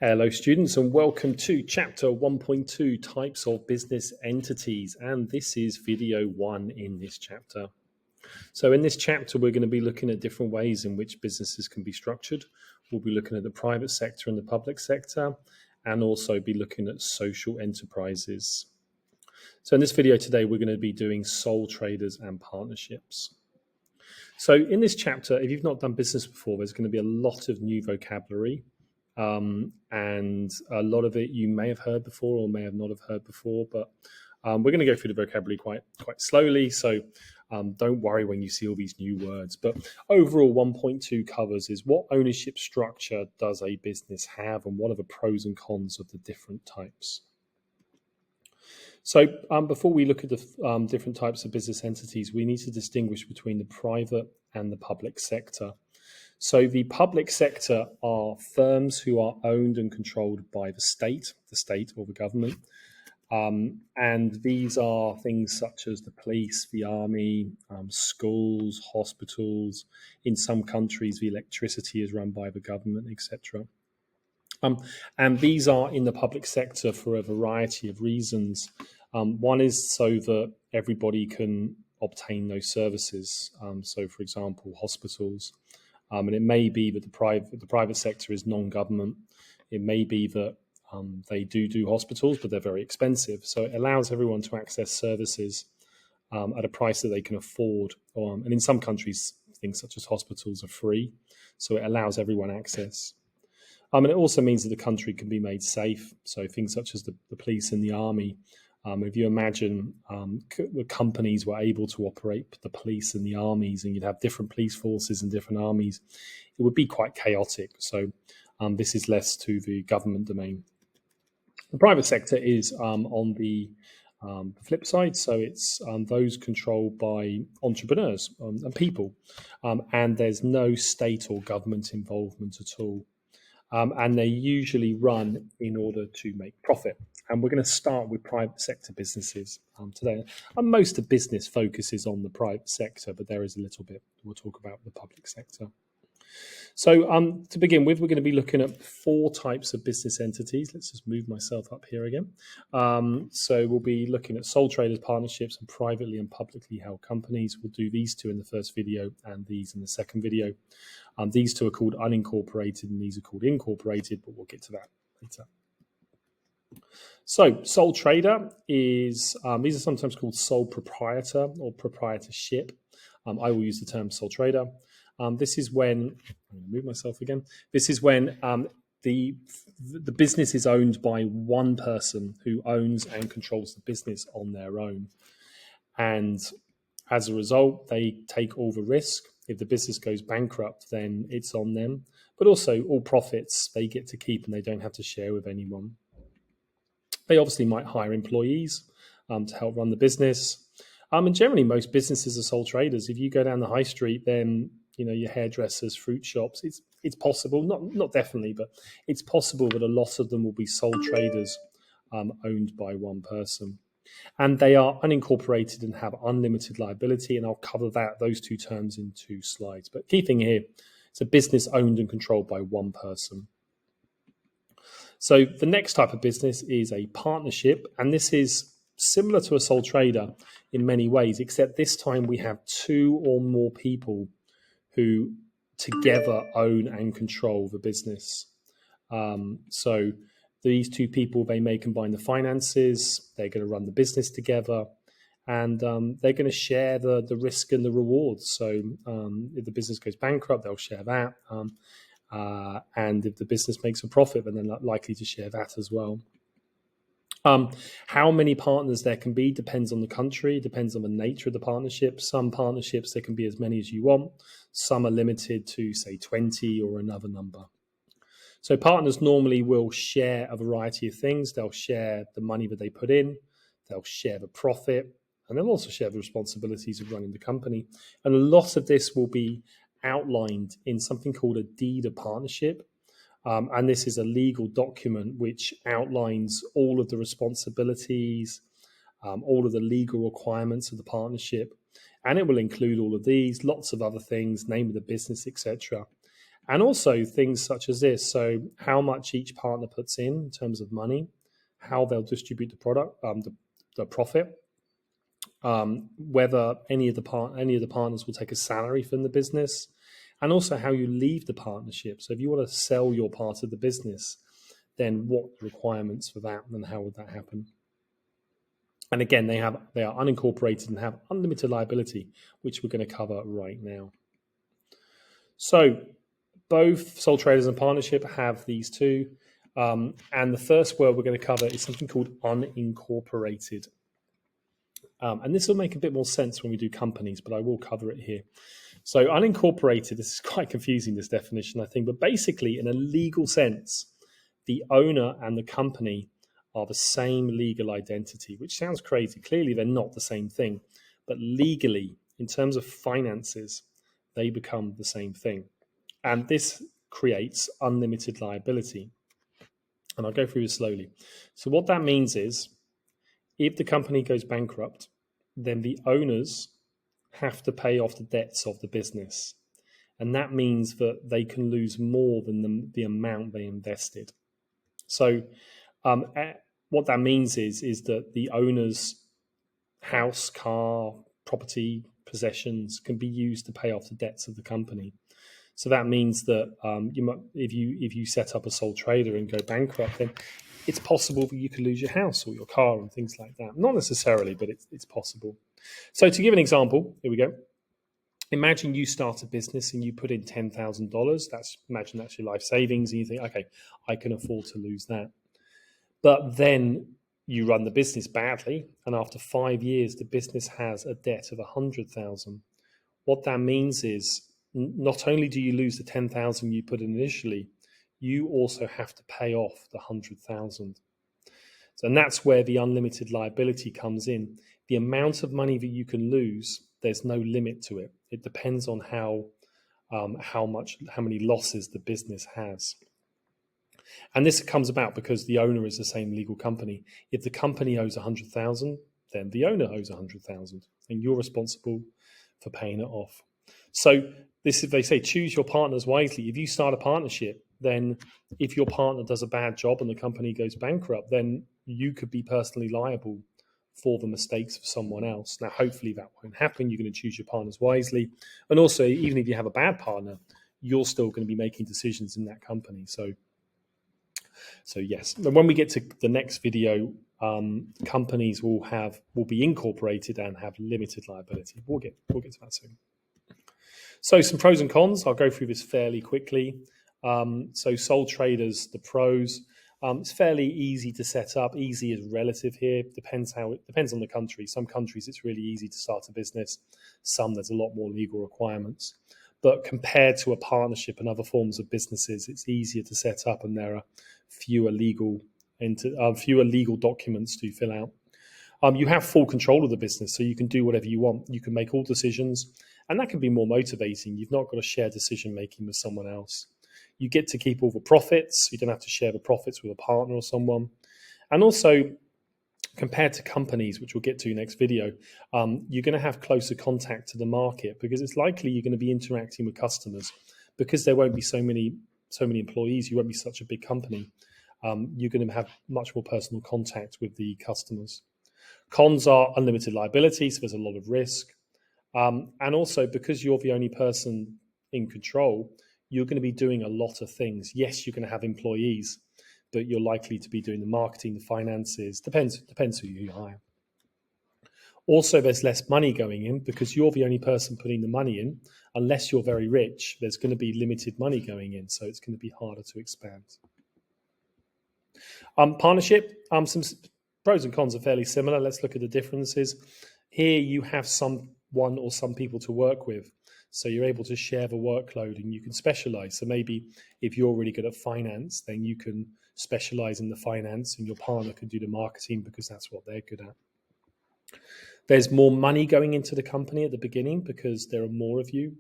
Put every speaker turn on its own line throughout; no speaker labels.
Hello students and welcome to chapter 1.2 types of business entities, and this is video 1 in this chapter. So in this chapter we're going to be looking at different ways in which businesses can be structured. We'll be looking at the private sector and the public sector, and also be looking at social enterprises. So in this video today we're going to be doing sole traders and partnerships. So in this chapter, if you've not done business before, there's going to be a lot of new vocabulary. And a lot of it you may have heard before or may have not have heard before, but we're going to go through the vocabulary quite slowly, so don't worry when you see all these new words. But overall, 1.2 covers is what ownership structure does a business have and what are the pros and cons of the different types. So before we look at the different types of business entities, we need to distinguish between the private and the public sector. So the public sector are firms who are owned and controlled by the state or the government. And these are things such as the police, the army, schools, hospitals. In some countries, the electricity is run by the government, etc. And these are in the public sector for a variety of reasons. One is so that everybody can obtain those services. So, for example, hospitals. And it may be that the private sector is non-government. It may be that they do hospitals, but they're very expensive. So it allows everyone to access services at a price that they can afford. And in some countries, things such as hospitals are free. So it allows everyone access. And it also means that the country can be made safe. So things such as the police and the army. If you imagine the companies were able to operate the police and the armies, and you'd have different police forces and different armies, it would be quite chaotic. So this is less to the government domain. The private sector is on the flip side. So it's those controlled by entrepreneurs and people. And there's no state or government involvement at all. And they usually run in order to make profit. And we're going to start with private sector businesses today. And most of business focuses on the private sector, but there is a little bit we'll talk about the public sector. So to begin with, we're going to be looking at 4 types of business entities. Let's just move myself up here again. So we'll be looking at sole traders, partnerships, and privately and publicly held companies. We'll do these 2 in the first video and these in the second video. These 2 are called unincorporated and these are called incorporated, but we'll get to that later. So sole trader is, these are sometimes called sole proprietor or proprietorship. I will use the term sole trader. This is when, I'm going to move myself again. This is when the business is owned by one person who owns and controls the business on their own. And as a result, they take all the risk. If the business goes bankrupt, then it's on them. But also all profits they get to keep and they don't have to share with anyone. They obviously might hire employees to help run the business. And generally, most businesses are sole traders. If you go down the high street, then your hairdressers, fruit shops. It's possible, not definitely, but it's possible that a lot of them will be sole traders owned by one person. And they are unincorporated and have unlimited liability. And I'll cover those 2 terms in 2 slides. But key thing here, it's a business owned and controlled by one person. So the next type of business is a partnership, and this is similar to a sole trader in many ways, except this time we have 2 or more people who together own and control the business. So these 2 people, they may combine the finances, they're going to run the business together, and they're going to share the risk and the rewards. So if the business goes bankrupt, they'll share that. And if the business makes a profit, then they're likely to share that as well. How many partners there can be depends on the country, depends on the nature of the partnership. Some partnerships, there can be as many as you want. Some are limited to, say, 20 or another number. So partners normally will share a variety of things. They'll share the money that they put in. They'll share the profit. And they'll also share the responsibilities of running the company. And a lot of this will be outlined in something called a deed of partnership. And this is a legal document which outlines all of the responsibilities, all of the legal requirements of the partnership. And it will include all of these, lots of other things, name of the business, etc. And also things such as this. So how much each partner puts in terms of money, how they'll distribute the product, the profit, whether any of the partners will take a salary from the business, and also how you leave the partnership. So if you want to sell your part of the business, then what the requirements for that and how would that happen? And again, they are unincorporated and have unlimited liability, which we're going to cover right now. So both sole traders and partnership have these two. And the first word we're going to cover is something called unincorporated. And this will make a bit more sense when we do companies, but I will cover it here. So unincorporated, this is quite confusing, this definition, I think, but basically in a legal sense, the owner and the company are the same legal identity, which sounds crazy. Clearly, they're not the same thing, but legally, in terms of finances, they become the same thing. And this creates unlimited liability. And I'll go through this slowly. So what that means is, if the company goes bankrupt, then the owners have to pay off the debts of the business. And that means that they can lose more than the amount they invested. So what that means is that the owner's house, car, property, possessions can be used to pay off the debts of the company. So that means that if you set up a sole trader and go bankrupt, then it's possible that you could lose your house or your car and things like that. Not necessarily, but it's possible. So to give an example, here we go. Imagine you start a business and you put in $10,000. Imagine that's your life savings, and you think, okay, I can afford to lose that. But then you run the business badly, and after 5 years, the business has a debt of 100,000. What that means is not only do you lose the 10,000 you put in initially, you also have to pay off the 100,000. So, and that's where the unlimited liability comes in. The amount of money that you can lose, there's no limit to it. It depends on how many losses the business has. And this comes about because the owner is the same legal company. If the company owes 100,000, then the owner owes 100,000, and you're responsible for paying it off. So this is, they say, choose your partners wisely. If you start a partnership, then if your partner does a bad job and the company goes bankrupt, then you could be personally liable for the mistakes of someone else. Now, hopefully that won't happen. You're going to choose your partners wisely. And also, even if you have a bad partner, you're still going to be making decisions in that company. So yes, and when we get to the next video, companies will be incorporated and have limited liability. We'll get to that soon. So some pros and cons. I'll go through this fairly quickly. So sole traders, the pros. It's fairly easy to set up. Easy is relative here. Depends on the country. Some countries it's really easy to start a business. Some there's a lot more legal requirements. But compared to a partnership and other forms of businesses, it's easier to set up, and there are fewer legal documents to fill out. You have full control of the business, so you can do whatever you want. You can make all decisions, and that can be more motivating. You've not got to share decision making with someone else. You get to keep all the profits. You don't have to share the profits with a partner or someone. And also, compared to companies, which we'll get to next video, you're going to have closer contact to the market because it's likely you're going to be interacting with customers because there won't be so many employees. You won't be such a big company. You're going to have much more personal contact with the customers. Cons are unlimited liability, so there's a lot of risk. And also, because you're the only person in control, you're going to be doing a lot of things. Yes, you're going to have employees, but you're likely to be doing the marketing, the finances. Depends who you hire. Also, there's less money going in because you're the only person putting the money in. Unless you're very rich, there's going to be limited money going in, so it's going to be harder to expand. Partnership, some pros and cons are fairly similar. Let's look at the differences. Here you have one or some people to work with. So you're able to share the workload and you can specialize. So maybe if you're really good at finance, then you can specialize in the finance and your partner can do the marketing because that's what they're good at. There's more money going into the company at the beginning because there are more of you.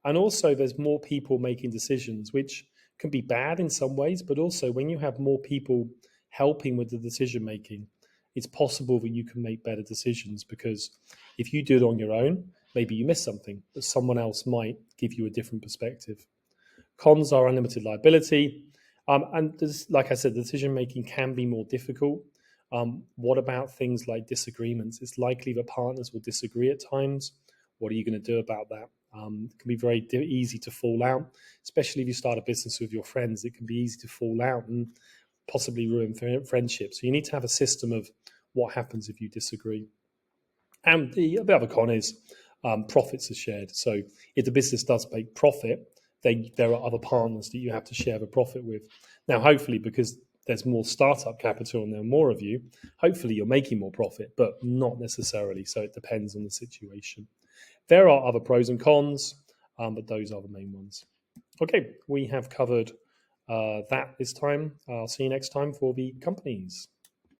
And also there's more people making decisions, which can be bad in some ways, but also when you have more people helping with the decision making, it's possible that you can make better decisions because if you do it on your own, maybe you miss something, but someone else might give you a different perspective. Cons are unlimited liability. And like I said, the decision making can be more difficult. What about things like disagreements? It's likely that partners will disagree at times. What are you going to do about that? It can be very easy to fall out, especially if you start a business with your friends. It can be easy to fall out and possibly ruin friendships. So you need to have a system of what happens if you disagree. And the other con is profits are shared. So if the business does make profit, there are other partners that you have to share the profit with. Now, hopefully, because there's more startup capital and there are more of you, hopefully you're making more profit, but not necessarily. So it depends on the situation. There are other pros and cons, but those are the main ones. Okay, we have covered that this time. I'll see you next time for the companies.